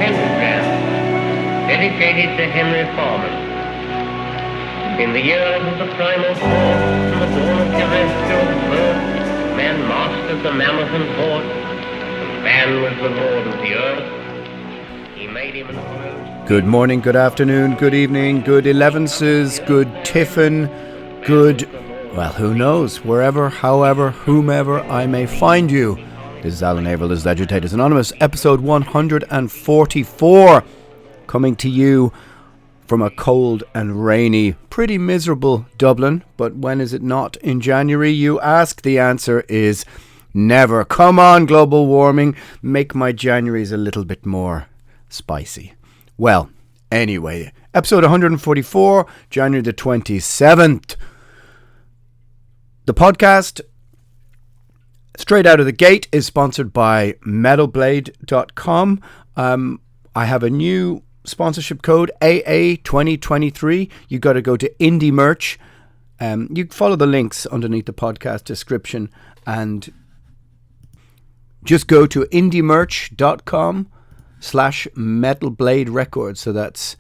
pentagram dedicated to Henry Foreman. In the years of the primal force and the dawn of terrestrial birth, man mastered the mammoth and horde, and man was the lord of the earth. He made him an honor. Good morning, good afternoon, good evening, good elevenses, good tiffin, good, well, who knows, wherever, however, whomever I may find you. This is Alan Averill, this is Agitators Anonymous, episode 144, coming to you from a cold and rainy, pretty miserable Dublin. But when is it not in January, you ask? The answer is never. Come on, global warming, make my Januaries a little bit more spicy. Well, anyway, episode 144, January the 27th. The podcast, straight out of the gate, is sponsored by metalblade.com. I have a new sponsorship code, AA2023. You got to go to Indie Merch. You follow the links underneath the podcast description and just go to indiemerch.com/Metal Blade Records. So that's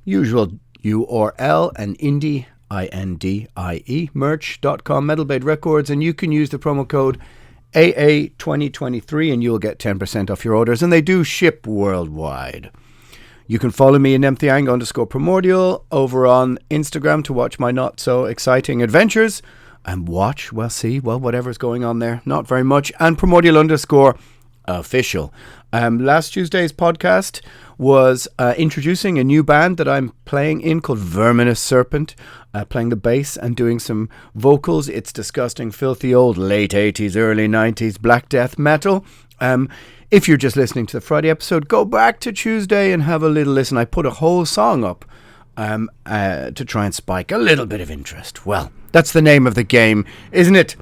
usual URL and indie, INDIE, merch.com, Metal Blade Records, and you can use the promo code AA2023 and you'll get 10% off your orders, and they do ship worldwide. You can follow me in _Primordial over on Instagram to watch my not so exciting adventures and watch, whatever's going on there, not very much, and Primordial_official. Last Tuesday's podcast was introducing a new band that I'm playing in called Verminous Serpent, playing the bass and doing some vocals. It's disgusting, filthy old late 80s, early 90s black death metal. If you're just listening to the Friday episode, go back to Tuesday and have a little listen. I put a whole song up to try and spike a little bit of interest. Well, that's the name of the game, isn't it?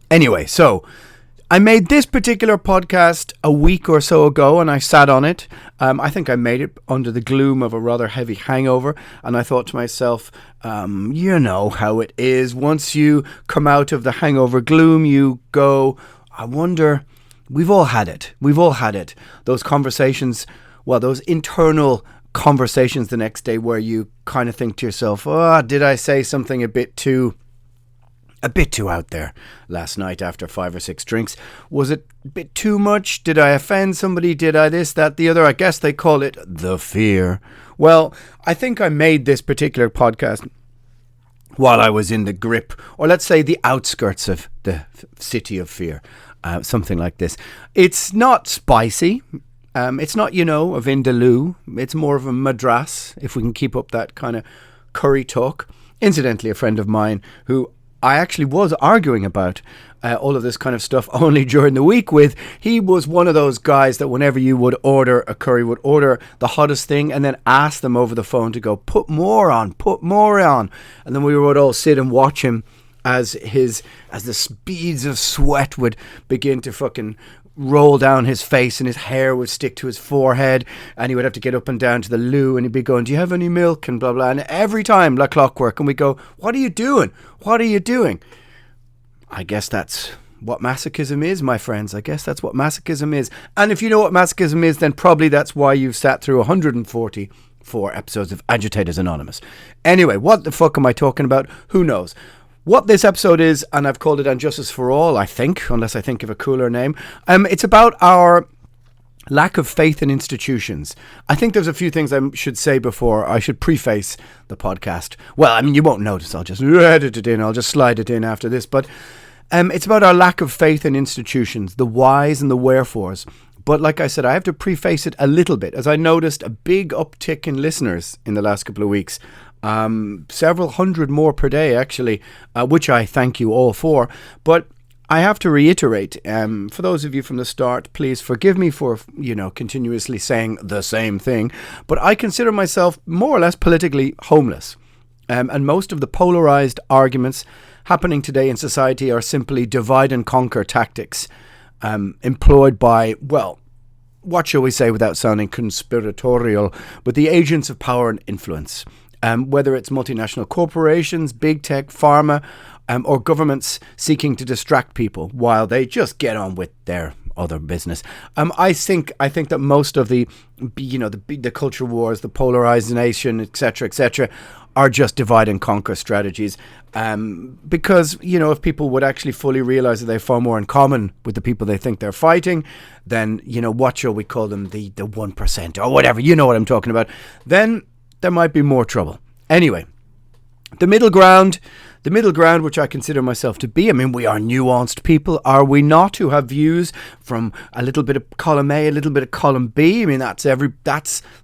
Anyway, so I made this particular podcast a week or so ago, and I sat on it. I think I made it under the gloom of a rather heavy hangover, and I thought to myself, you know how it is. Once you come out of the hangover gloom, you go, I wonder, we've all had it. We've all had it. Those conversations, those internal conversations the next day where you kind of think to yourself, did I say something a bit too out there last night after 5 or 6 drinks? Was it a bit too much? Did I offend somebody? Did I this, that, the other? I guess they call it the fear. Well, I think I made this particular podcast while I was in the grip, or let's say the outskirts of the city of fear. Something like this. It's not spicy. It's not, a Vindaloo. It's more of a Madras, if we can keep up that kind of curry talk. Incidentally, a friend of mine who I actually was arguing about all of this kind of stuff only during the week with, he was one of those guys that whenever you would order a curry, would order the hottest thing and then ask them over the phone to go, put more on. And then we would all sit and watch him as the beads of sweat would begin to fucking roll down his face and his hair would stick to his forehead and he would have to get up and down to the loo and he'd be going, do you have any milk, and blah blah, and every time like clockwork, and we go, what are you doing? I guess that's what masochism is, my friends. I guess that's what masochism is. And if you know what masochism is, then probably that's why you've sat through 144 episodes of Agitators Anonymous. Anyway, what the fuck am I talking about? Who knows? What this episode is, and I've called it Injustice for All, I think, unless I think of a cooler name. It's about our lack of faith in institutions. I think there's a few things I should say before I should preface the podcast. Well, I mean, you won't notice. I'll just edit it in. I'll just slide it in after this. But it's about our lack of faith in institutions, the whys and the wherefores. But like I said, I have to preface it a little bit, as I noticed a big uptick in listeners in the last couple of weeks. Several hundred more per day, actually, which I thank you all for. But I have to reiterate, for those of you from the start, please forgive me for, continuously saying the same thing. But I consider myself more or less politically homeless. And most of the polarized arguments happening today in society are simply divide and conquer tactics employed by, what shall we say without sounding conspiratorial, but the agents of power and influence. Whether it's multinational corporations, big tech, pharma, or governments seeking to distract people while they just get on with their other business. I think that most of the culture wars, the polarization, etc., are just divide and conquer strategies. Because if people would actually fully realize that they have far more in common with the people they think they're fighting, then what shall we call them, the 1% or whatever. You know what I'm talking about. Then there might be more trouble. Anyway, the middle ground, which I consider myself to be. I mean, we are nuanced people, are we not? Who have views from a little bit of column A, a little bit of column B. I mean, that's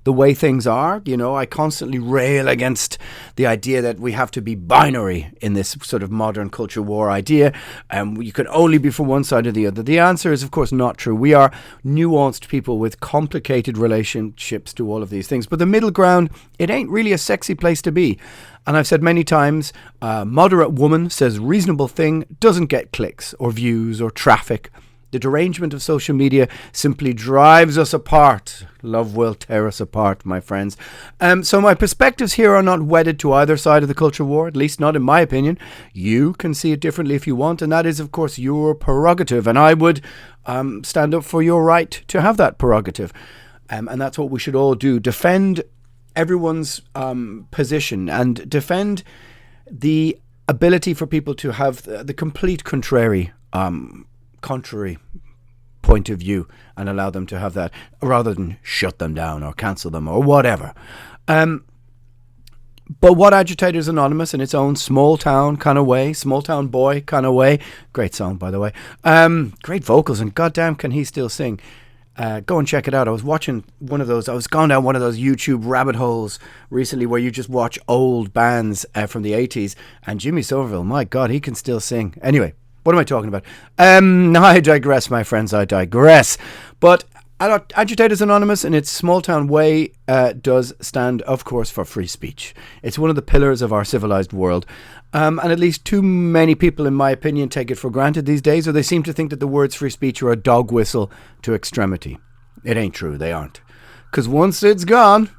the way things are. I constantly rail against the idea that we have to be binary in this sort of modern culture war idea. You can only be for one side or the other. The answer is, of course, not true. We are nuanced people with complicated relationships to all of these things. But the middle ground, it ain't really a sexy place to be. And I've said many times, moderate woman says reasonable thing, doesn't get clicks or views or traffic. The derangement of social media simply drives us apart. Love will tear us apart, my friends. So my perspectives here are not wedded to either side of the culture war, at least not in my opinion. You can see it differently if you want, and that is, of course, your prerogative. And I would stand up for your right to have that prerogative. And that's what we should all do. Defend everyone's position and defend the ability for people to have the complete contrary point of view and allow them to have that rather than shut them down or cancel them or whatever. But what Agitators Anonymous in its own small town kind of way, small town boy kind of way, great song by the way, great vocals, and goddamn can he still sing. Go and check it out. I was watching one of those. I was going down one of those YouTube rabbit holes recently where you just watch old bands from the 80s. And Jimmy Somerville, my God, he can still sing. Anyway, what am I talking about? I digress, my friends. I digress. But Agitators Anonymous, in its small town way, does stand, of course, for free speech. It's one of the pillars of our civilized world. And at least too many people, in my opinion, take it for granted these days, or they seem to think that the words free speech are a dog whistle to extremity. It ain't true. They aren't. Because once it's gone,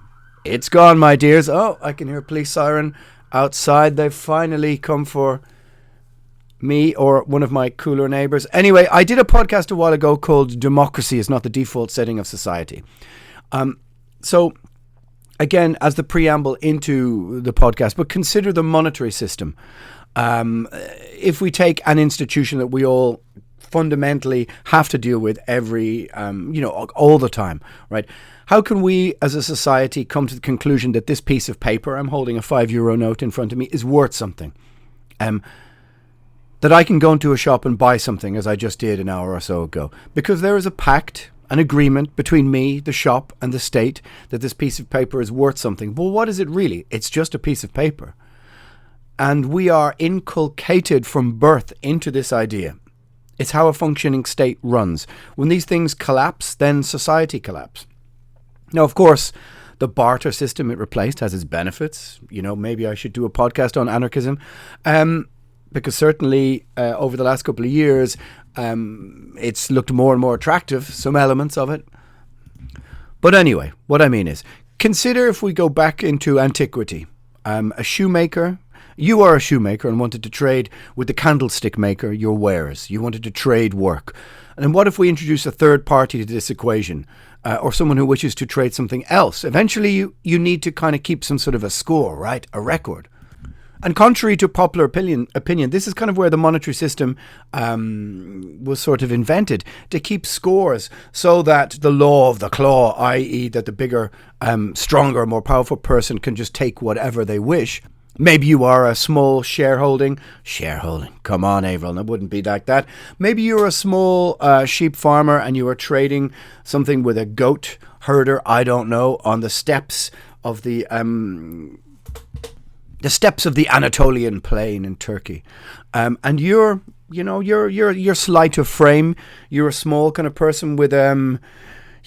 my dears. Oh, I can hear a police siren outside. They've finally come for me or one of my cooler neighbours. Anyway, I did a podcast a while ago called Democracy is Not the Default Setting of Society. So, again, as the preamble into the podcast, but consider the monetary system. If we take an institution that we all fundamentally have to deal with every, all the time, right? How can we as a society come to the conclusion that this piece of paper, I'm holding a €5 note in front of me, is worth something? That I can go into a shop and buy something, as I just did an hour or so ago, because there is a pact, an agreement between me, the shop, and the state that this piece of paper is worth something. Well, what is it really? It's just a piece of paper. And we are inculcated from birth into this idea. It's how a functioning state runs. When these things collapse, then society collapses. Now, of course, the barter system it replaced has its benefits. Maybe I should do a podcast on anarchism. Because certainly over the last couple of years, it's looked more and more attractive, some elements of it. But anyway, what I mean is, consider if we go back into antiquity. A shoemaker, you are a shoemaker and wanted to trade with the candlestick maker your wares. You wanted to trade work. And what if we introduce a third party to this equation? Or someone who wishes to trade something else? Eventually you need to kind of keep some sort of a score, right? A record. And contrary to popular opinion, this is kind of where the monetary system was sort of invented, to keep scores so that the law of the claw, i.e. that the bigger, stronger, more powerful person can just take whatever they wish. Maybe you are a small shareholding, come on, Avril, it wouldn't be like that. Maybe you're a small sheep farmer and you are trading something with a goat herder, I don't know, on the steppes of the Anatolian plain in Turkey. And you're slight of frame. You're a small kind of person with,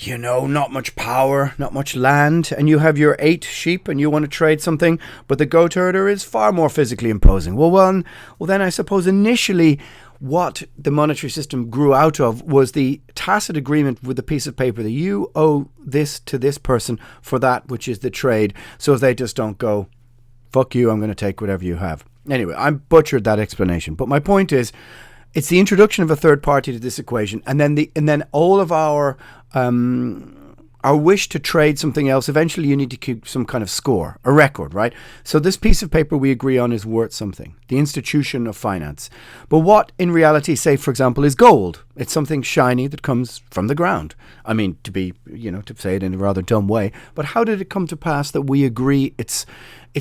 not much power, not much land. And you have your 8 sheep and you want to trade something, but the goat herder is far more physically imposing. Well, then I suppose initially what the monetary system grew out of was the tacit agreement with the piece of paper that you owe this to this person for that which is the trade, so they just don't go, fuck you, I'm going to take whatever you have. Anyway, I butchered that explanation. But my point is, it's the introduction of a third party to this equation, and then all of our wish to trade something else. Eventually, you need to keep some kind of score, a record, right? So this piece of paper we agree on is worth something, the institution of finance. But what in reality, say, for example, is gold? It's something shiny that comes from the ground. I mean, to say it in a rather dumb way, but how did it come to pass that we agree it's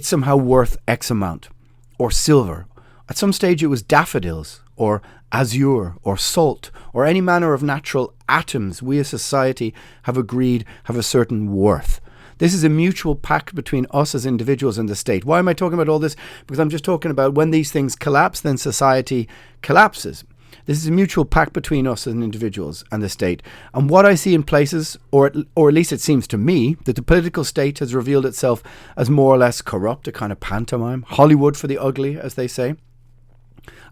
somehow worth X amount? Or silver? At some stage it was daffodils, or azure, or salt, or any manner of natural atoms we as society have agreed have a certain worth. This is a mutual pact between us as individuals and the state. Why am I talking about all this? Because I'm just talking about when these things collapse, then society collapses. This is a mutual pact between us as individuals and the state. And what I see in places, or at least it seems to me, that the political state has revealed itself as more or less corrupt, a kind of pantomime, Hollywood for the ugly, as they say.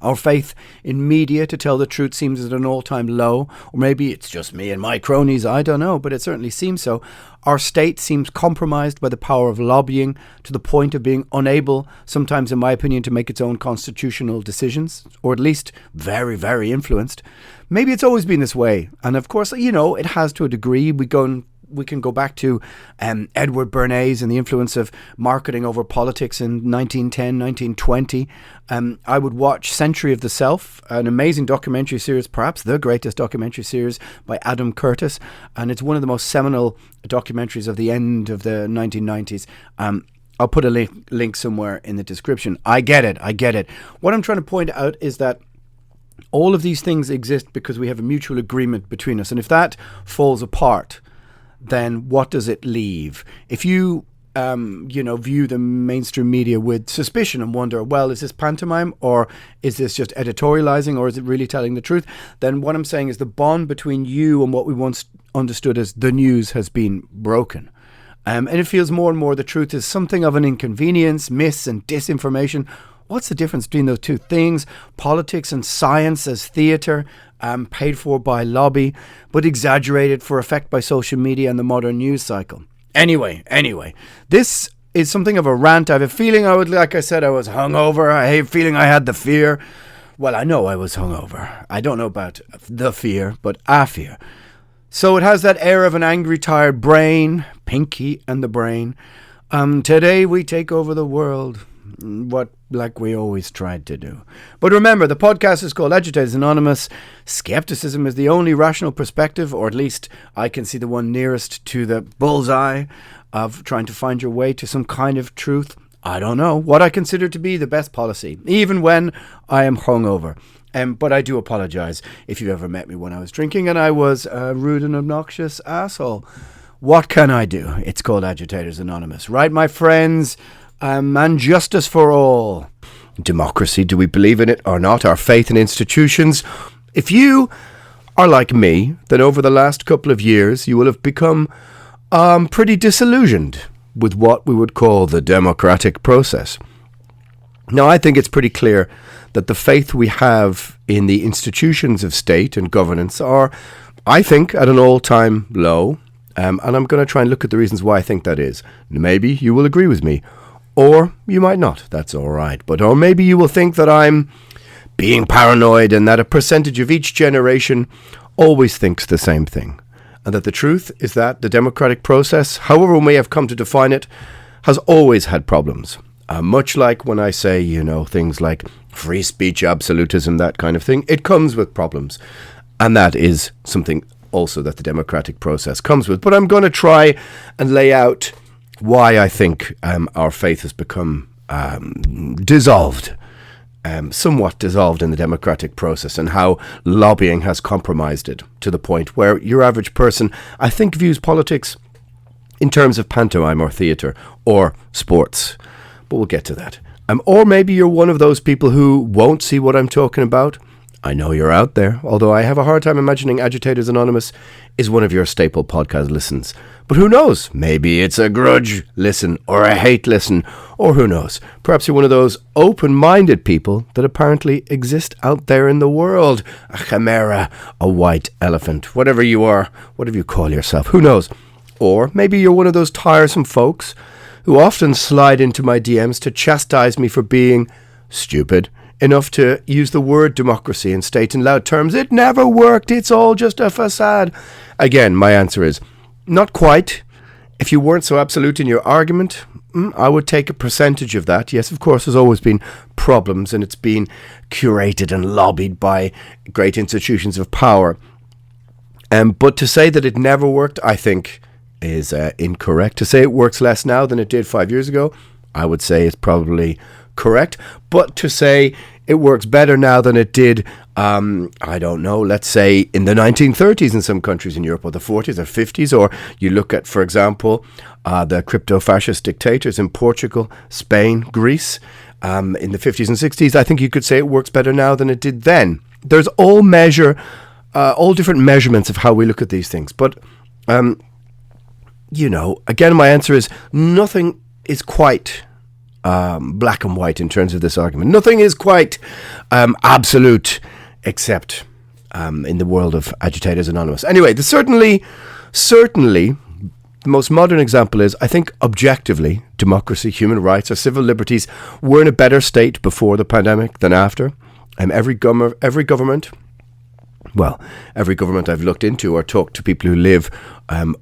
Our faith in media, to tell the truth, seems at an all-time low. Or maybe it's just me and my cronies, I don't know, but it certainly seems so. Our state seems compromised by the power of lobbying to the point of being unable, sometimes in my opinion, to make its own constitutional decisions, or at least very, very influenced. Maybe it's always been this way. And of course, it has to a degree. We can go back to Edward Bernays and the influence of marketing over politics in 1910, 1920. I would watch Century of the Self, an amazing documentary series, perhaps the greatest documentary series by Adam Curtis. And it's one of the most seminal documentaries of the end of the 1990s. I'll put a link somewhere in the description. I get it. What I'm trying to point out is that all of these things exist because we have a mutual agreement between us. And if that falls apart, then what does it leave? If you, view the mainstream media with suspicion and wonder, well, is this pantomime, or is this just editorializing, or is it really telling the truth? Then what I'm saying is the bond between you and what we once understood as the news has been broken. And it feels more and more the truth is something of an inconvenience, myths and disinformation. What's the difference between those two things? Politics and science as theatre, paid for by lobby, but exaggerated for effect by social media and the modern news cycle. Anyway, this is something of a rant. I have a feeling I was hungover. I have a feeling I had the fear. Well, I know I was hungover. I don't know about the fear, but a fear. So it has that air of an angry, tired brain, Pinky and the Brain. Today we take over the world. Like we always tried to do. But remember, the podcast is called Agitators Anonymous. Skepticism is the only rational perspective, or at least I can see the one nearest to the bullseye of trying to find your way to some kind of truth. I don't know what I consider to be the best policy, even when I am hungover. But I do apologize if you've ever met me when I was drinking and I was a rude and obnoxious asshole. What can I do? It's called Agitators Anonymous. Right, my friends? And justice for all. Democracy, do we believe in it or not? Our faith in institutions. If you are like me, then over the last couple of years, you will have become pretty disillusioned with what we would call the democratic process. Now, I think it's pretty clear that the faith we have in the institutions of state and governance are, I think, at an all-time low. And I'm going to try and look at the reasons why I think that is. Maybe you will agree with me. Or you might not. That's all right. Or maybe you will think that I'm being paranoid and that a percentage of each generation always thinks the same thing. And that the truth is that the democratic process, however we may have come to define it, has always had problems. Much like when I say, things like free speech, absolutism, that kind of thing, it comes with problems. And that is something also that the democratic process comes with. But I'm going to try and lay out why I think our faith has become dissolved, somewhat dissolved in the democratic process, and how lobbying has compromised it to the point where your average person, I think, views politics in terms of pantomime or theatre or sports. But we'll get to that. Or maybe you're one of those people who won't see what I'm talking about. I know you're out there, although I have a hard time imagining Agitators Anonymous is one of your staple podcast listens. But who knows? Maybe it's a grudge listen or a hate listen, or who knows? Perhaps you're one of those open-minded people that apparently exist out there in the world. A chimera, a white elephant, whatever you are, whatever you call yourself, who knows? Or maybe you're one of those tiresome folks who often slide into my DMs to chastise me for being stupid, enough to use the word democracy and state in loud terms, it never worked, it's all just a facade. Again, my answer is not quite. If you weren't so absolute in your argument, I would take a percentage of that. Yes, of course, there's always been problems, and it's been curated and lobbied by great institutions of power. But to say that it never worked, I think, is incorrect. To say it works less now than it did 5 years ago, I would say is probably correct. But to say it works better now than it did, I don't know, let's say in the 1930s in some countries in Europe, or the 40s or 50s, or you look at, for example, the crypto-fascist dictators in Portugal, Spain, Greece, in the 50s and 60s, I think you could say it works better now than it did then. There's all different measurements of how we look at these things. But, again, my answer is nothing is quite black and white in terms of this argument. Nothing is quite absolute except in the world of Agitators Anonymous. Anyway, certainly, the most modern example is, I think, objectively, democracy, human rights, or civil liberties were in a better state before the pandemic than after. Every government I've looked into or talked to people who live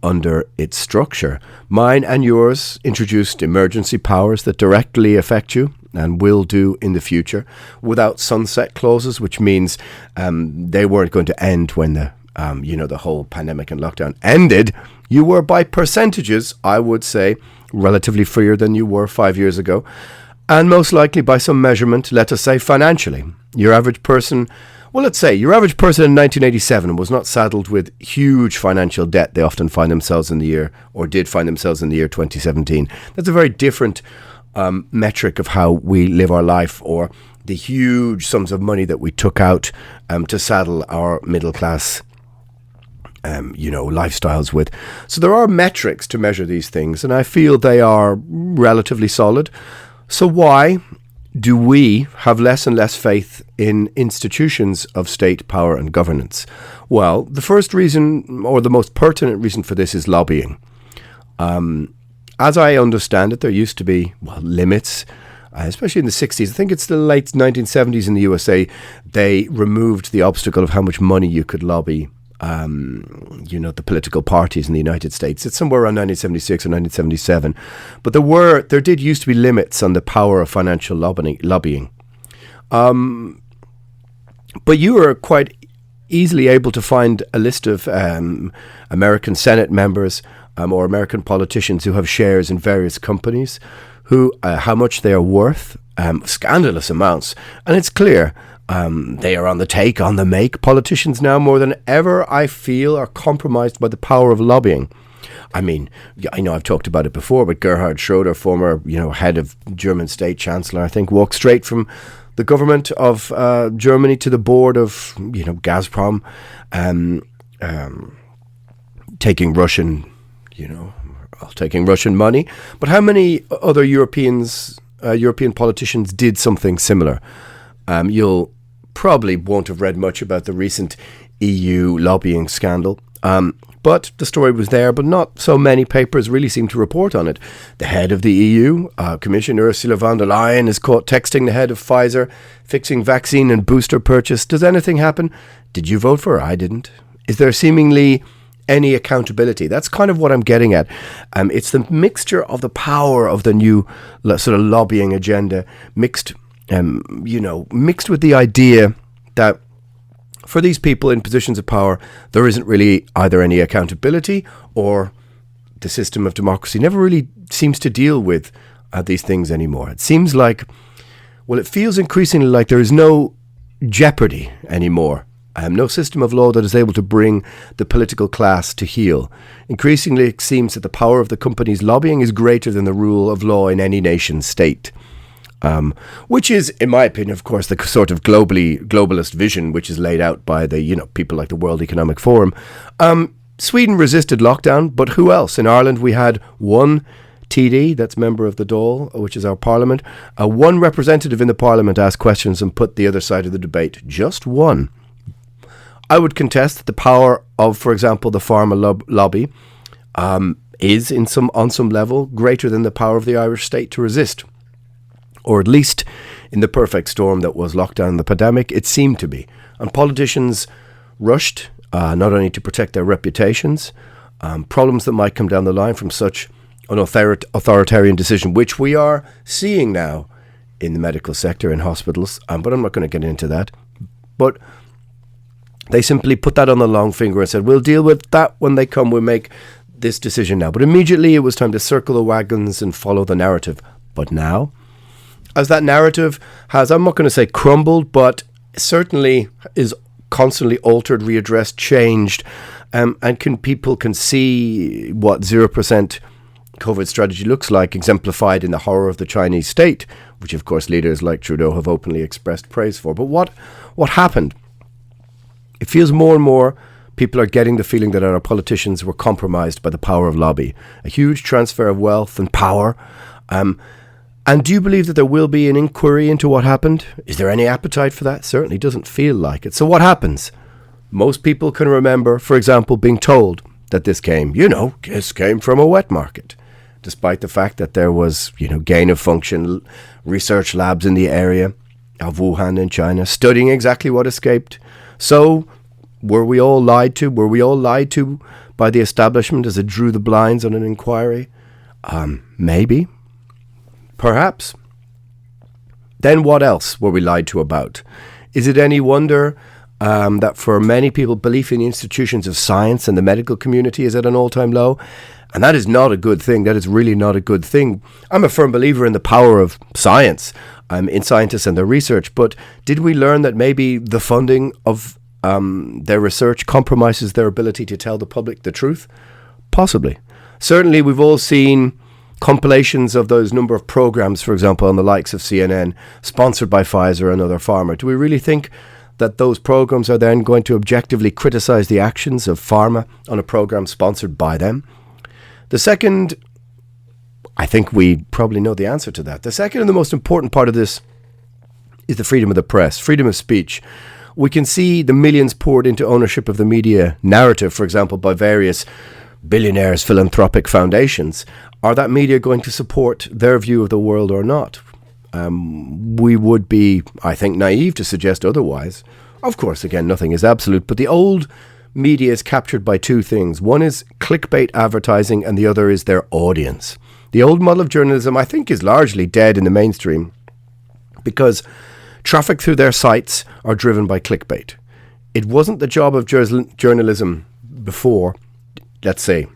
under its structure, mine and yours, introduced emergency powers that directly affect you and will do in the future without sunset clauses, which means they weren't going to end when the whole pandemic and lockdown ended. You were, by percentages, I would say, relatively freer than you were 5 years ago. And most likely by some measurement, let us say financially. Your average person in 1987 was not saddled with huge financial debt they often find themselves in the year, or did find themselves in the year 2017. That's a very different metric of how we live our life, or the huge sums of money that we took out to saddle our middle class lifestyles with. So there are metrics to measure these things, and I feel they are relatively solid. So why do we have less and less faith in institutions of state power and governance? Well, the first reason, or the most pertinent reason for this, is lobbying. As I understand it, there used to be limits, especially in the 60s. I think it's the late 1970s in the USA, they removed the obstacle of how much money you could lobby the political parties in the United States. It's somewhere around 1976 or 1977. But there did used to be limits on the power of financial lobbying. But you were quite easily able to find a list of American Senate members or American politicians who have shares in various companies, who how much they are worth, scandalous amounts. And it's clear they are on the take, on the make. Politicians now more than ever, I feel, are compromised by the power of lobbying. I mean, I know I've talked about it before, but Gerhard Schröder, former head of German state chancellor, I think, walked straight from the government of Germany to the board of Gazprom, taking Russian money. But how many other European politicians did something similar? You'll probably won't have read much about the recent EU lobbying scandal. But the story was there, but not so many papers really seem to report on it. The head of the EU, Commissioner Ursula von der Leyen, is caught texting the head of Pfizer, fixing vaccine and booster purchase. Does anything happen? Did you vote for her? I didn't. Is there seemingly any accountability? That's kind of what I'm getting at. It's the mixture of the power of the new sort of lobbying agenda, mixed with the idea that for these people in positions of power, there isn't really either any accountability, or the system of democracy never really seems to deal with these things anymore. It seems like, it feels increasingly like there is no jeopardy anymore. No system of law that is able to bring the political class to heel. Increasingly, it seems that the power of the company's lobbying is greater than the rule of law in any nation state. Which is, in my opinion, of course, the sort of globalist vision which is laid out by the people like the World Economic Forum. Sweden resisted lockdown, but who else? In Ireland, we had one TD, that's member of the Dáil, which is our parliament. One representative in the parliament asked questions and put the other side of the debate. Just one. I would contest that the power of, for example, the pharma lobby is on some level greater than the power of the Irish state to resist. Or at least in the perfect storm that was lockdown and the pandemic. It seemed to be. And politicians rushed not only to protect their reputations, problems that might come down the line from such an authoritarian decision, which we are seeing now in the medical sector, in hospitals, but I'm not going to get into that. But they simply put that on the long finger and said, we'll deal with that when they come, we'll make this decision now. But immediately it was time to circle the wagons and follow the narrative. But now, as that narrative has, I'm not going to say crumbled, but certainly is constantly altered, readdressed, changed, and people can see what 0% COVID strategy looks like, exemplified in the horror of the Chinese state, which of course leaders like Trudeau have openly expressed praise for. But what happened? It feels more and more people are getting the feeling that our politicians were compromised by the power of lobby, a huge transfer of wealth and power. And do you believe that there will be an inquiry into what happened? Is there any appetite for that? Certainly doesn't feel like it. So what happens? Most people can remember, for example, being told that this came from a wet market, despite the fact that there was, gain of function research labs in the area of Wuhan in China studying exactly what escaped. So were we all lied to? Were we all lied to by the establishment as it drew the blinds on an inquiry? Maybe. Perhaps. Then what else were we lied to about? Is it any wonder that for many people, belief in the institutions of science and the medical community is at an all-time low? And that is not a good thing. That is really not a good thing. I'm a firm believer in the power of science, in scientists and their research. But did we learn that maybe the funding of their research compromises their ability to tell the public the truth? Possibly. Certainly, we've all seen compilations of those number of programs, for example, on the likes of CNN, sponsored by Pfizer and other pharma. Do we really think that those programs are then going to objectively criticize the actions of pharma on a program sponsored by them? The second, I think we probably know the answer to that. The second and the most important part of this is the freedom of the press, freedom of speech. We can see the millions poured into ownership of the media narrative, for example, by various billionaires, philanthropic foundations. Are that media going to support their view of the world or not? We would be, I think, naive to suggest otherwise. Of course, again, nothing is absolute, but the old media is captured by two things. One is clickbait advertising and the other is their audience. The old model of journalism, I think, is largely dead in the mainstream because traffic through their sites are driven by clickbait. It wasn't the job of journalism before, let's say,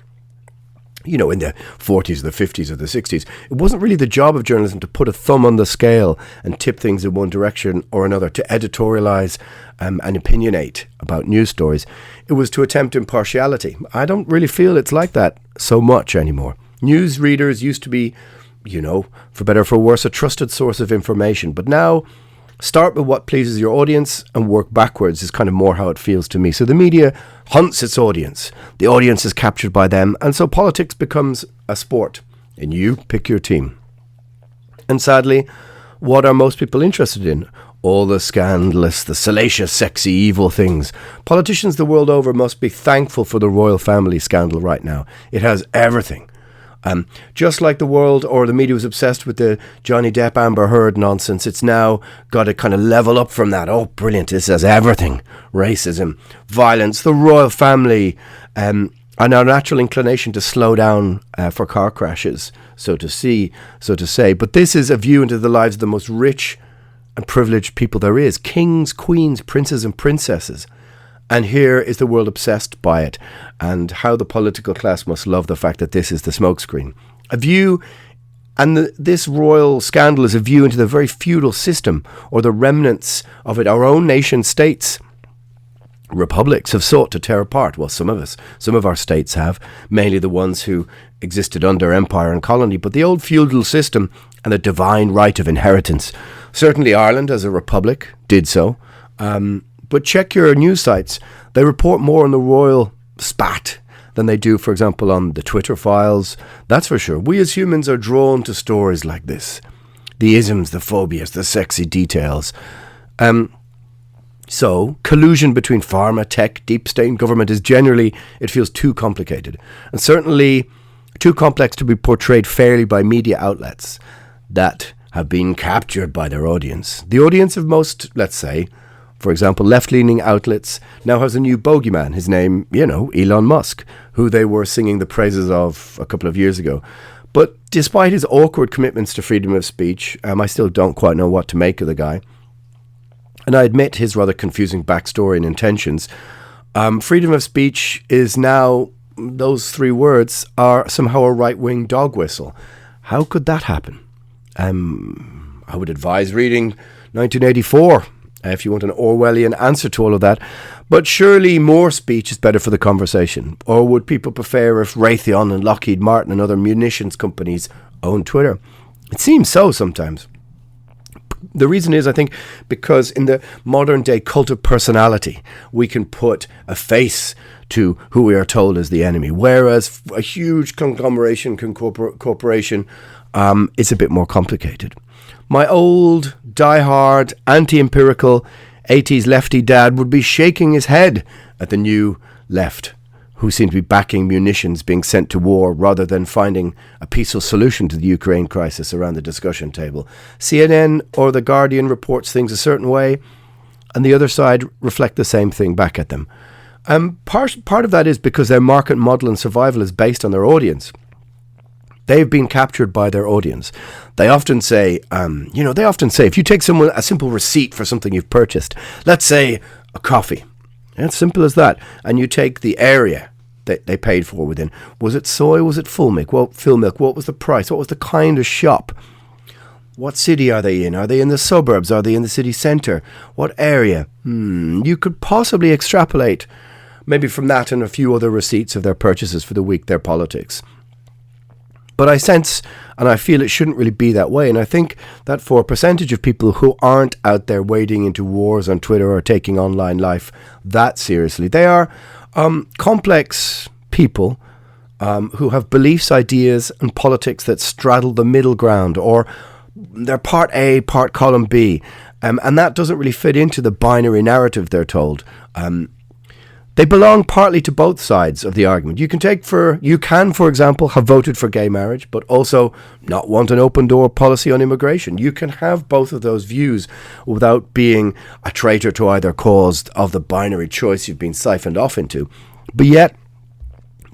in the 40s, the 50s or the 60s. It wasn't really the job of journalism to put a thumb on the scale and tip things in one direction or another, to editorialize and opinionate about news stories. It was to attempt impartiality. I don't really feel it's like that so much anymore. News readers used to be, for better or for worse, a trusted source of information. But now, start with what pleases your audience and work backwards is kind of more how it feels to me. So the media hunts its audience. The audience is captured by them. And so politics becomes a sport. And you pick your team. And sadly, what are most people interested in? All the scandalous, the salacious, sexy, evil things. Politicians the world over must be thankful for the royal family scandal right now. It has everything. Just like the world or the media was obsessed with the Johnny Depp Amber Heard nonsense, it's now got to kind of level up from that. Oh, brilliant. This has everything. Racism, violence, the royal family, and our natural inclination to slow down for car crashes, so to say. But this is a view into the lives of the most rich and privileged people there is. Kings, queens, princes and princesses. And here is the world obsessed by it, and how the political class must love the fact that this is the smokescreen. A view, and this royal scandal is a view into the very feudal system, or the remnants of it. Our own nation states, republics, have sought to tear apart. Well, some of our states have, mainly the ones who existed under empire and colony. But the old feudal system and the divine right of inheritance, certainly Ireland as a republic did so. But check your news sites. They report more on the royal spat than they do, for example, on the Twitter files. That's for sure. We as humans are drawn to stories like this. The isms, the phobias, the sexy details. So, collusion between pharma, tech, deep state and government is generally, it feels too complicated. And certainly too complex to be portrayed fairly by media outlets that have been captured by their audience. The audience of most, let's say, for example, left-leaning outlets now has a new bogeyman. His name, Elon Musk, who they were singing the praises of a couple of years ago. But despite his awkward commitments to freedom of speech, I still don't quite know what to make of the guy. And I admit his rather confusing backstory and intentions. Freedom of speech is now, those three words are somehow a right-wing dog whistle. How could that happen? I would advise reading 1984 if you want an Orwellian answer to all of that. But surely more speech is better for the conversation. Or would people prefer if Raytheon and Lockheed Martin and other munitions companies own Twitter? It seems so sometimes. The reason is, I think, because in the modern day cult of personality, we can put a face to who we are told is the enemy, whereas a huge conglomeration, corporation, is a bit more complicated. My old, die-hard, anti-empirical 80s lefty dad would be shaking his head at the new left, who seem to be backing munitions being sent to war rather than finding a peaceful solution to the Ukraine crisis around the discussion table. CNN or The Guardian reports things a certain way, and the other side reflect the same thing back at them. Part of that is because their market model and survival is based on their audience. They've been captured by their audience. They often say, if you take a simple receipt for something you've purchased, let's say a coffee, it's simple as that, and you take the area that they paid for within. Was it soy? Was it full milk? What was the price? What was the kind of shop? What city are they in? Are they in the suburbs? Are they in the city centre? What area? You could possibly extrapolate, maybe from that and a few other receipts of their purchases for the week, their politics. But I sense and I feel it shouldn't really be that way. And I think that for a percentage of people who aren't out there wading into wars on Twitter or taking online life that seriously, they are complex people who have beliefs, ideas and politics that straddle the middle ground, or they're part A, part column B. And that doesn't really fit into the binary narrative they're told. They belong partly to both sides of the argument. You can, for example, have voted for gay marriage, but also not want an open door policy on immigration. You can have both of those views without being a traitor to either cause of the binary choice you've been siphoned off into. But yet,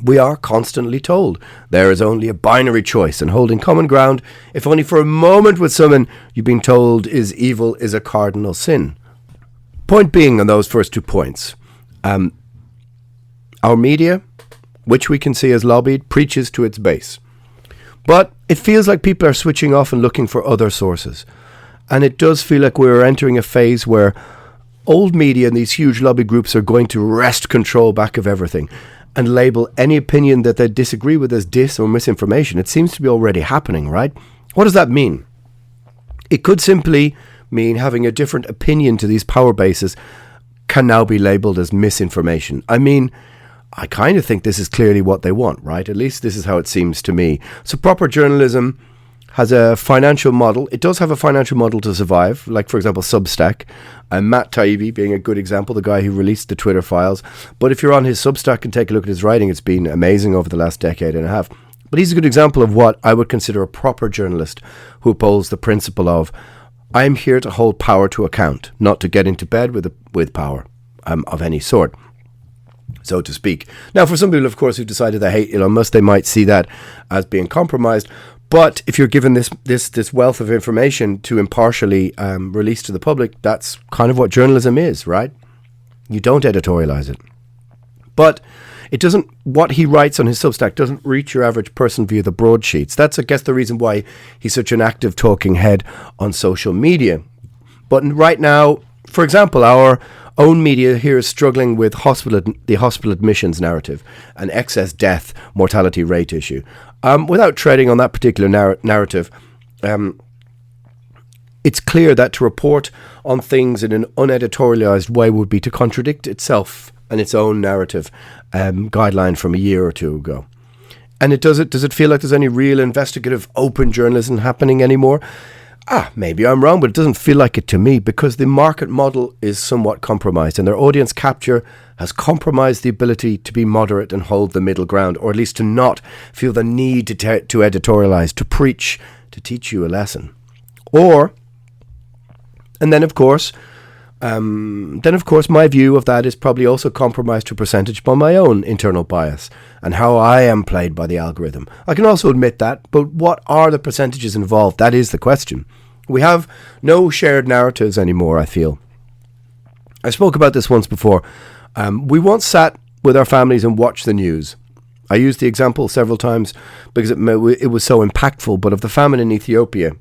we are constantly told there is only a binary choice, and holding common ground, if only for a moment with someone you've been told is evil, is a cardinal sin. Point being on those first 2 points, our media, which we can see as lobbied, preaches to its base. But it feels like people are switching off and looking for other sources. And it does feel like we're entering a phase where old media and these huge lobby groups are going to wrest control back of everything and label any opinion that they disagree with as dis or misinformation. It seems to be already happening, right? What does that mean? It could simply mean having a different opinion to these power bases can now be labeled as misinformation. I mean, I kind of think this is clearly what they want, right? At least this is how it seems to me. So proper journalism has a financial model. It does have a financial model to survive, like, for example, Substack. And Matt Taibbi being a good example, the guy who released the Twitter files. But if you're on his Substack and take a look at his writing, it's been amazing over the last decade and a half. But he's a good example of what I would consider a proper journalist who upholds the principle of, I'm here to hold power to account, not to get into bed with power of any sort, so to speak. Now, for some people, of course, who've decided they hate Elon Musk, they might see that as being compromised. But if you're given this wealth of information to impartially release to the public, that's kind of what journalism is, right? You don't editorialize it. But it doesn't, what he writes on his Substack doesn't reach your average person via the broadsheets. That's, I guess, the reason why he's such an active talking head on social media. But right now, for example, our own media here is struggling with the hospital admissions narrative, an excess death mortality rate issue. Without treading on that particular narrative, it's clear that to report on things in an uneditorialized way would be to contradict itself and its own narrative guideline from a year or two ago. And does it feel like there's any real investigative open journalism happening anymore? Maybe I'm wrong, but it doesn't feel like it to me, because the market model is somewhat compromised and their audience capture has compromised the ability to be moderate and hold the middle ground, or at least to not feel the need to editorialize, to preach, to teach you a lesson. And then, of course, my view of that is probably also compromised to a percentage by my own internal bias and how I am played by the algorithm. I can also admit that, but what are the percentages involved? That is the question. We have no shared narratives anymore, I feel. I spoke about this once before. We once sat with our families and watched the news. I used the example several times because it was so impactful, but of the famine in Ethiopia,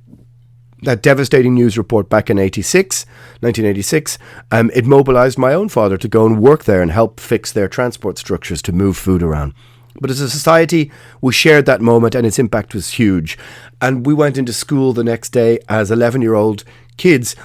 that devastating news report back in 1986, it mobilized my own father to go and work there and help fix their transport structures to move food around. But as a society, we shared that moment and its impact was huge. And we went into school the next day as 11-year-old kids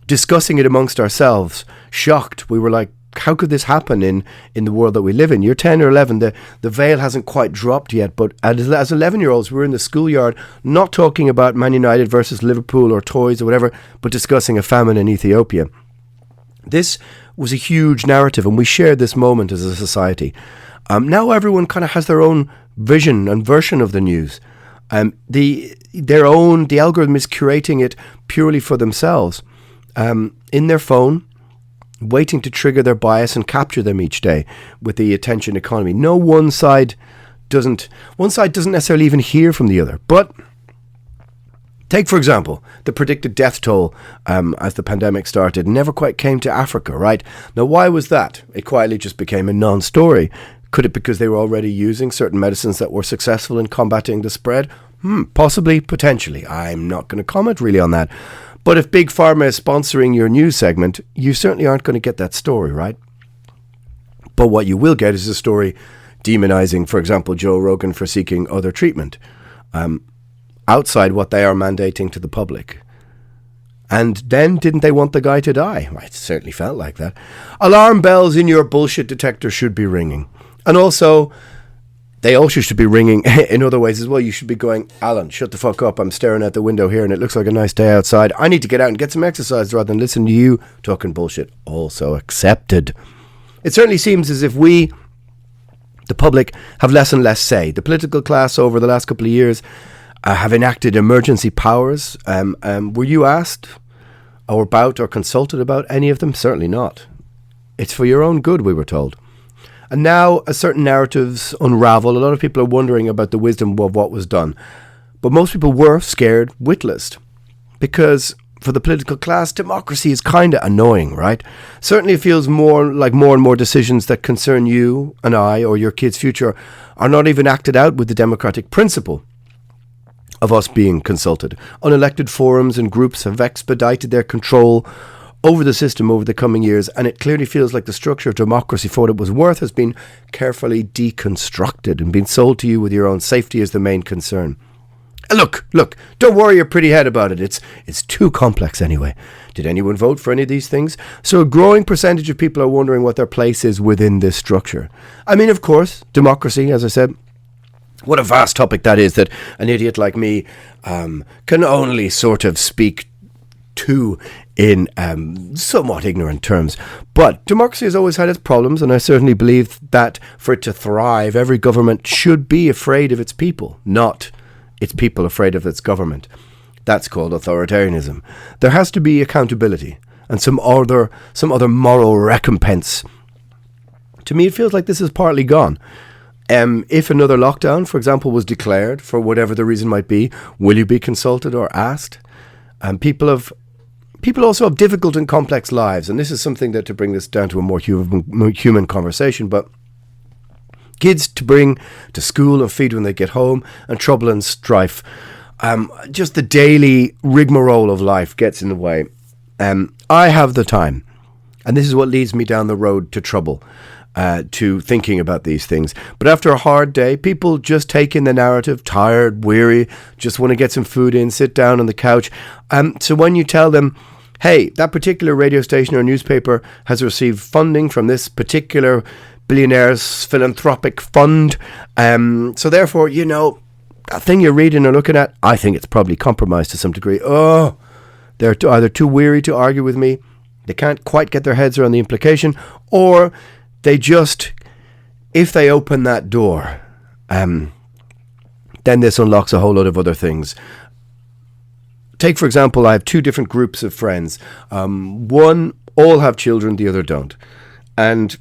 discussing it amongst ourselves, shocked. We were like, how could this happen in the world that we live in? You're 10 or 11, the veil hasn't quite dropped yet, but as 11-year-olds, we were in the schoolyard, not talking about Man United versus Liverpool or toys or whatever, but discussing a famine in Ethiopia. This was a huge narrative, and we shared this moment as a society. Now everyone kind of has their own vision and version of the news. The algorithm is curating it purely for themselves, in their phone, waiting to trigger their bias and capture them each day with the attention economy. No one side doesn't necessarily even hear from the other. But take, for example, the predicted death toll as the pandemic started never quite came to Africa, right? Now, why was that? It quietly just became a non-story. Could it because they were already using certain medicines that were successful in combating the spread? Possibly, potentially. I'm not going to comment really on that. But if Big Pharma is sponsoring your news segment, you certainly aren't going to get that story, right? But what you will get is a story demonizing, for example, Joe Rogan for seeking other treatment, outside what they are mandating to the public. And then didn't they want the guy to die? Well, it certainly felt like that. Alarm bells in your bullshit detector should be ringing. And also, they also should be ringing in other ways as well. You should be going, Alan, shut the fuck up. I'm staring out the window here and it looks like a nice day outside. I need to get out and get some exercise rather than listen to you talking bullshit. Also accepted. It certainly seems as if we, the public, have less and less say. The political class over the last couple of years have enacted emergency powers. Were you asked or about or consulted about any of them? Certainly not. It's for your own good, we were told. And now, as certain narratives unravel, a lot of people are wondering about the wisdom of what was done. But most people were scared witless. Because for the political class, democracy is kind of annoying, right? Certainly it feels more like more and more decisions that concern you and I or your kids' future are not even acted out with the democratic principle of us being consulted. Unelected forums and groups have expedited their control over the system over the coming years, and it clearly feels like the structure of democracy, for what it was worth, has been carefully deconstructed and been sold to you with your own safety as the main concern. Look, don't worry your pretty head about it. It's too complex anyway. Did anyone vote for any of these things? So a growing percentage of people are wondering what their place is within this structure. I mean, of course, democracy, as I said, what a vast topic that is, that an idiot like me can only sort of speak to in somewhat ignorant terms. But democracy has always had its problems, and I certainly believe that for it to thrive, every government should be afraid of its people, not its people afraid of its government. That's called authoritarianism. There has to be accountability and some other moral recompense. To me, it feels like this is partly gone. If another lockdown, for example, was declared, for whatever the reason might be, will you be consulted or asked? People also have difficult and complex lives, and this is something that, to bring this down to a more human conversation, but kids to bring to school and feed when they get home, and trouble and strife. Just the daily rigmarole of life gets in the way. I have the time, and this is what leads me down the road to trouble, to thinking about these things. But after a hard day, people just take in the narrative, tired, weary, just want to get some food in, sit down on the couch. So when you tell them, hey, that particular radio station or newspaper has received funding from this particular billionaire's philanthropic fund, so therefore, you know, that thing you're reading or looking at, I think it's probably compromised to some degree. Oh, they're either too weary to argue with me, they can't quite get their heads around the implication, or they just, if they open that door, then this unlocks a whole lot of other things. take, for example, I have two different groups of friends. One, all have children, the other don't. And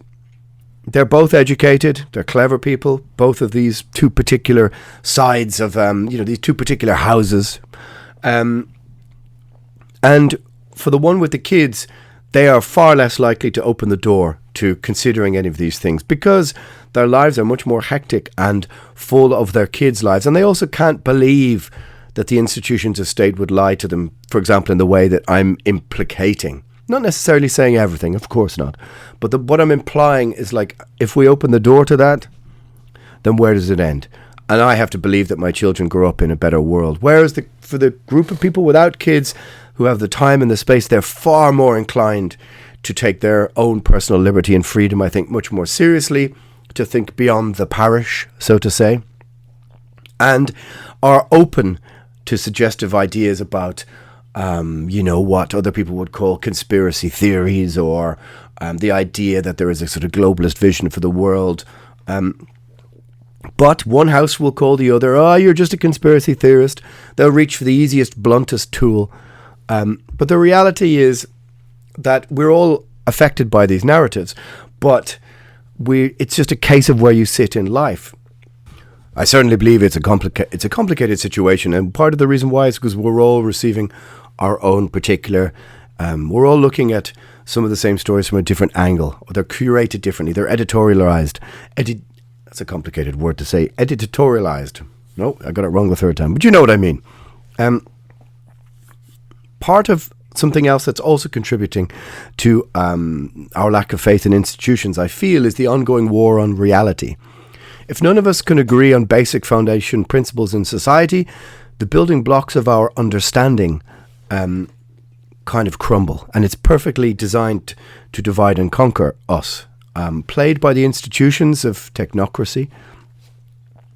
they're both educated, they're clever people, both of these two particular sides of, these two particular houses. And for the one with the kids, they are far less likely to open the door to considering any of these things because their lives are much more hectic and full of their kids' lives. And they also can't believe that the institutions of state would lie to them, for example, in the way that I'm implicating. Not necessarily saying everything, of course not. But what I'm implying is, like, if we open the door to that, then where does it end? And I have to believe that my children grow up in a better world. Whereas for the group of people without kids who have the time and the space, they're far more inclined to take their own personal liberty and freedom, I think, much more seriously, to think beyond the parish, so to say, and are open to suggestive ideas about what other people would call conspiracy theories, or the idea that there is a sort of globalist vision for the world. But one house will call the other, you're just a conspiracy theorist. They'll reach for the easiest, bluntest tool. But the reality is that we're all affected by these narratives, but it's just a case of where you sit in life. I certainly believe it's a complicated situation, and part of the reason why is because we're all receiving our own particular, we're all looking at some of the same stories from a different angle, or they're curated differently, they're editorialized. That's a complicated word to say, editorialized. No, I got it wrong the third time, but you know what I mean. Part of something else that's also contributing to our lack of faith in institutions, I feel, is the ongoing war on reality. If none of us can agree on basic foundation principles in society, the building blocks of our understanding kind of crumble. And it's perfectly designed to divide and conquer us, played by the institutions of technocracy.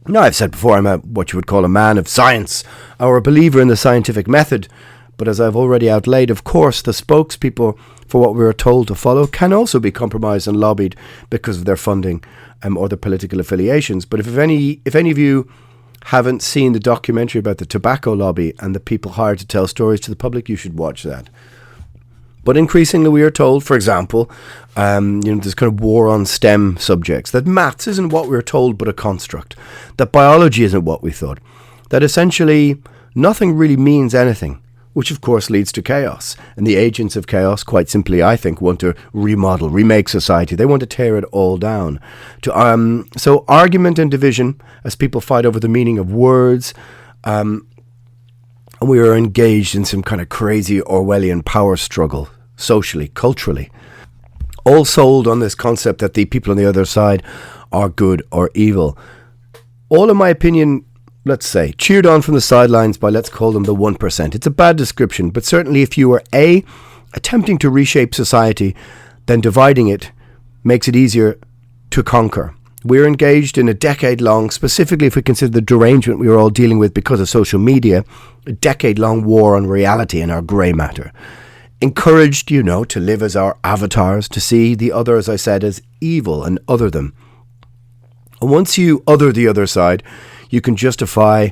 Now, I've said before, I'm what you would call a man of science, or a believer in the scientific method. But as I've already outlaid, of course, the spokespeople for what we are told to follow can also be compromised and lobbied because of their funding or their political affiliations. But if any of you haven't seen the documentary about the tobacco lobby and the people hired to tell stories to the public, you should watch that. But increasingly we are told, for example, this kind of war on STEM subjects, that maths isn't what we're told but a construct, that biology isn't what we thought, that essentially nothing really means anything, which of course leads to chaos. And the agents of chaos, quite simply, I think, want to remake society. They want to tear it all down. So argument and division, as people fight over the meaning of words, and we are engaged in some kind of crazy Orwellian power struggle, socially, culturally, all sold on this concept that the people on the other side are good or evil. All, in my opinion, let's say, cheered on from the sidelines by, let's call them the 1%. It's a bad description, but certainly if you are attempting to reshape society, then dividing it makes it easier to conquer. We're engaged in a decade-long, specifically if we consider the derangement we are all dealing with because of social media, a decade-long war on reality and our grey matter. Encouraged, to live as our avatars, to see the other, as I said, as evil and other them. And once you other the other side, you can justify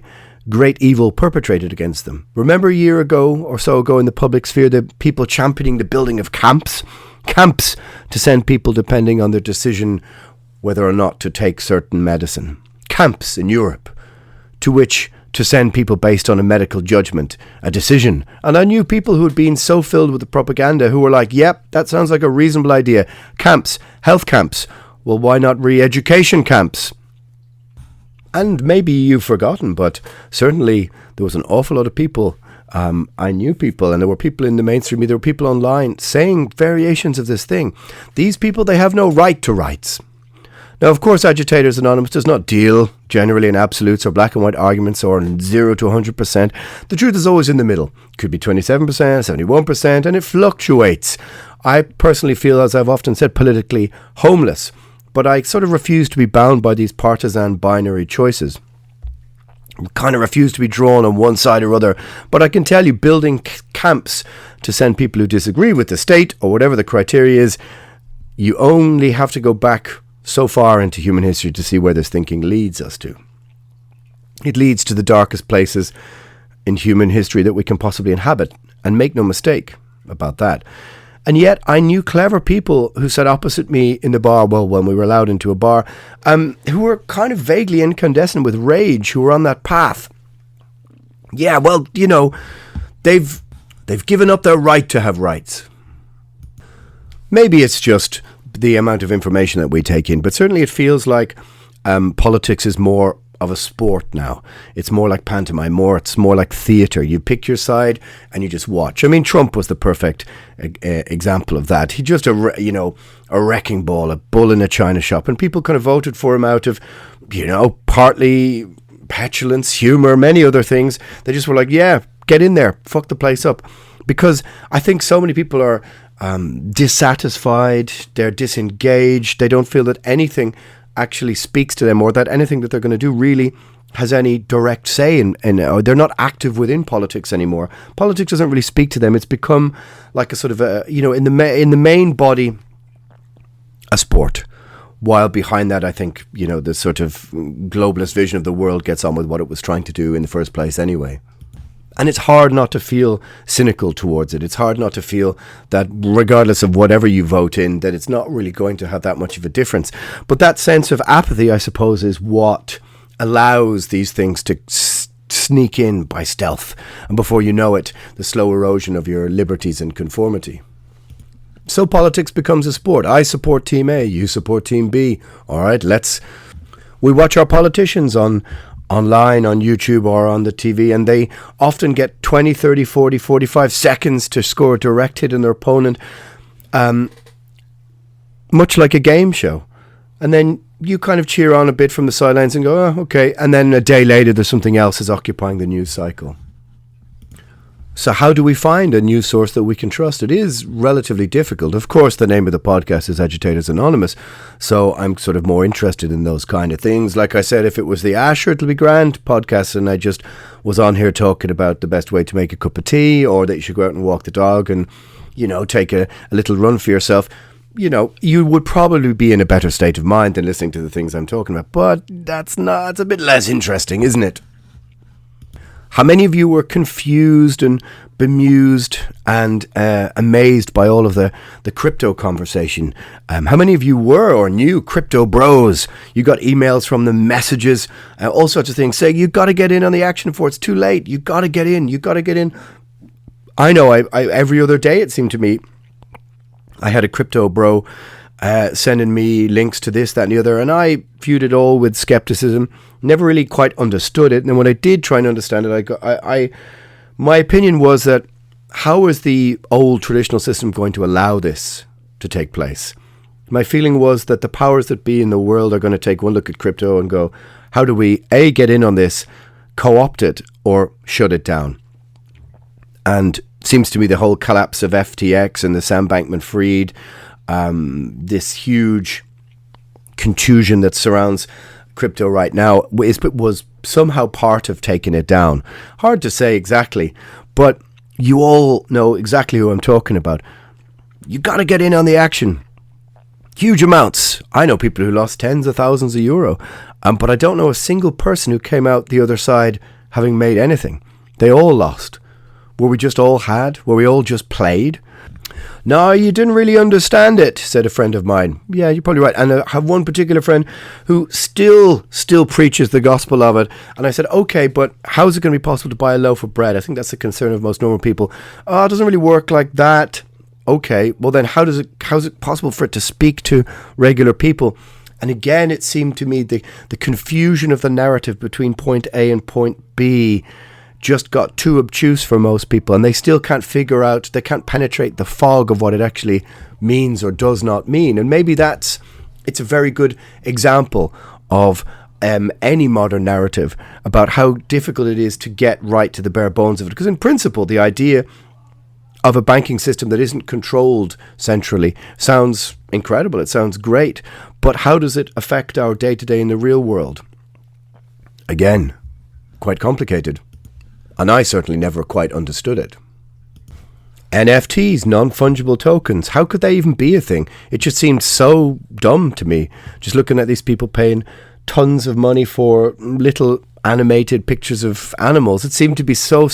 great evil perpetrated against them. Remember a year ago or so ago in the public sphere, the people championing the building of camps to send people depending on their decision whether or not to take certain medicine. Camps in Europe to send people based on a medical judgment, a decision. And I knew people who had been so filled with the propaganda who were like, yep, that sounds like a reasonable idea. Camps, health camps. Well, why not re-education camps? And maybe you've forgotten, but certainly there was an awful lot of people. I knew people, and there were people in the mainstream, there were people online saying variations of this thing. These people, they have no right to rights. Now, of course, Agitators Anonymous does not deal generally in absolutes or black and white arguments or in 0 to 100%. The truth is always in the middle. It could be 27%, 71%, and it fluctuates. I personally feel, as I've often said, politically homeless. But I sort of refuse to be bound by these partisan binary choices. I kind of refuse to be drawn on one side or other. But I can tell you, building camps to send people who disagree with the state or whatever the criteria is, you only have to go back so far into human history to see where this thinking leads us to. It leads to the darkest places in human history that we can possibly inhabit. And make no mistake about that. And yet I knew clever people who sat opposite me in the bar, well, when we were allowed into a bar, who were kind of vaguely incandescent with rage, who were on that path. Yeah, well, you know, they've given up their right to have rights. Maybe it's just the amount of information that we take in, but certainly it feels like politics is more of a sport now. It's more like pantomime, it's more like theatre. You pick your side and you just watch. I mean, Trump was the perfect example of that. He just a wrecking ball, a bull in a china shop, and people kind of voted for him out of, partly petulance, humour, many other things. They just were like, yeah, get in there, fuck the place up. Because I think so many people are dissatisfied, they're disengaged, they don't feel that anything actually speaks to them, or that anything that they're going to do really has any direct say in they're not active within politics anymore. Politics doesn't really speak to them. It's become like a sort of in the main body a sport, while behind that I think the sort of globalist vision of the world gets on with what it was trying to do in the first place anyway. And it's hard not to feel cynical towards it. It's hard not to feel that regardless of whatever you vote in, that it's not really going to have that much of a difference. But that sense of apathy, I suppose, is what allows these things to sneak in by stealth. And before you know it, the slow erosion of your liberties and conformity. So politics becomes a sport. I support Team A, you support Team B. All right, we watch our politicians online, on YouTube or on the TV, and they often get 20, 30, 40, 45 seconds to score a direct hit on their opponent, much like a game show. And then you kind of cheer on a bit from the sidelines and go, oh, okay. And then a day later, there's something else is occupying the news cycle. So how do we find a news source that we can trust? It is relatively difficult. Of course, the name of the podcast is Agitators Anonymous, so I'm sort of more interested in those kind of things. Like I said, if it was the Asher, it'll be grand podcast, and I just was on here talking about the best way to make a cup of tea, or that you should go out and walk the dog and, take a little run for yourself. You would probably be in a better state of mind than listening to the things I'm talking about, but it's a bit less interesting, isn't it? How many of you were confused and bemused and amazed by all of the crypto conversation? How many of you were or knew crypto bros? You got emails from them, messages, all sorts of things saying, you got to get in on the action before it's too late. You got to get in. I know I every other day, it seemed to me, I had a crypto bro sending me links to this, that and the other, and I viewed it all with skepticism, never really quite understood it. And when I did try and understand it, my opinion was that how is the old traditional system going to allow this to take place? My feeling was that the powers that be in the world are going to take one look at crypto and go, how do we A, get in on this, co-opt it, or shut it down? And it seems to me the whole collapse of FTX and the Sam Bankman-Fried, this huge contusion that surrounds crypto right now was somehow part of taking it down. Hard to say exactly, but you all know exactly who I'm talking about. You got to get in on the action. Huge amounts. I know people who lost tens of thousands of euro, but I don't know a single person who came out the other side having made anything. They all lost. Were we just all had? Were we all just played? No, you didn't really understand it, said a friend of mine. Yeah, you're probably right. And I have one particular friend who still preaches the gospel of it. And I said, okay, but how is it going to be possible to buy a loaf of bread? I think that's the concern of most normal people. Oh, it doesn't really work like that. Okay, well then how is it possible for it to speak to regular people? And again, it seemed to me the confusion of the narrative between point A and point B just got too obtuse for most people, and they still can't figure out, they can't penetrate the fog of what it actually means or does not mean. And maybe it's a very good example of any modern narrative about how difficult it is to get right to the bare bones of it. Because in principle, the idea of a banking system that isn't controlled centrally sounds incredible. It sounds great. But how does it affect our day-to-day in the real world? Again, quite complicated. And I certainly never quite understood it. NFTs, non-fungible tokens, how could they even be a thing? It just seemed so dumb to me, just looking at these people paying tons of money for little animated pictures of animals. It seemed to be so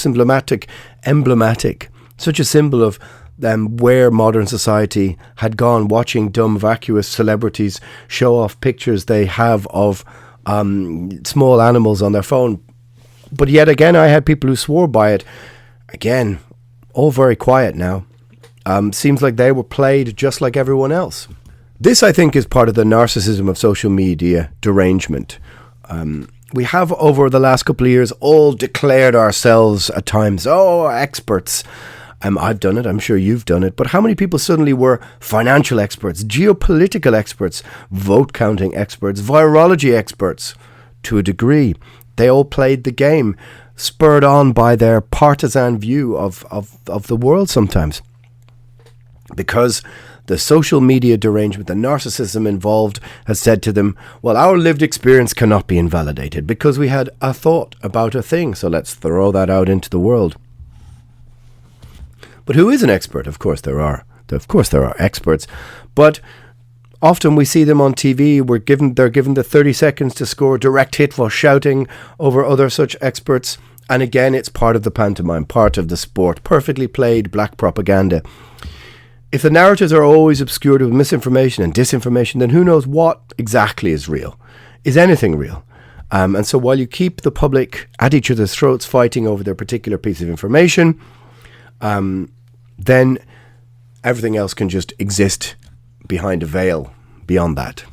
emblematic, such a symbol of where modern society had gone, watching dumb, vacuous celebrities show off pictures they have of small animals on their phone. But yet again, I had people who swore by it. Again, all very quiet now. Seems like they were played just like everyone else. This, I think, is part of the narcissism of social media derangement. We have, over the last couple of years, all declared ourselves at times, experts. I've done it, I'm sure you've done it. But how many people suddenly were financial experts, geopolitical experts, vote counting experts, virology experts? To a degree, they all played the game, spurred on by their partisan view of the world sometimes. Because the social media derangement, the narcissism involved, has said to them, well, our lived experience cannot be invalidated because we had a thought about a thing, so let's throw that out into the world. But who is an expert? Of course there are. Of course there are experts. But often we see them on TV. They're given the 30 seconds to score a direct hit while shouting over other such experts. And again, it's part of the pantomime, part of the sport, perfectly played black propaganda. If the narratives are always obscured with misinformation and disinformation, then who knows what exactly is real? Is anything real? And so while you keep the public at each other's throats fighting over their particular piece of information, then everything else can just exist behind a veil beyond that.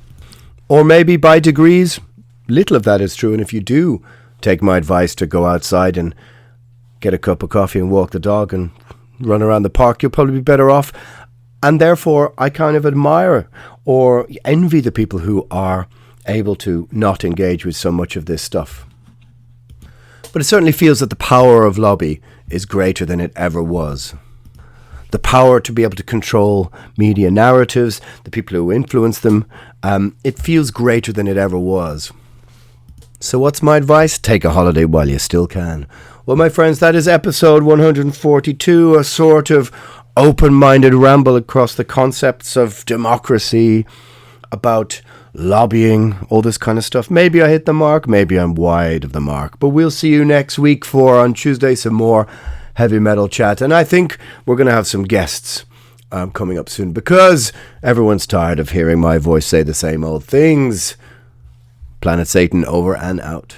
Or maybe by degrees, little of that is true. And if you do take my advice to go outside and get a cup of coffee and walk the dog and run around the park, you'll probably be better off. And therefore, I kind of admire or envy the people who are able to not engage with so much of this stuff. But it certainly feels that the power of lobby is greater than it ever was. The power to be able to control media narratives, the people who influence them, it feels greater than it ever was. So what's my advice? Take a holiday while you still can. Well, my friends, that is episode 142, a sort of open-minded ramble across the concepts of democracy, about lobbying, all this kind of stuff. Maybe I hit the mark, maybe I'm wide of the mark. But we'll see you next week for, on Tuesday, some more heavy metal chat. And I think we're going to have some guests coming up soon because everyone's tired of hearing my voice say the same old things. Planet Satan over and out.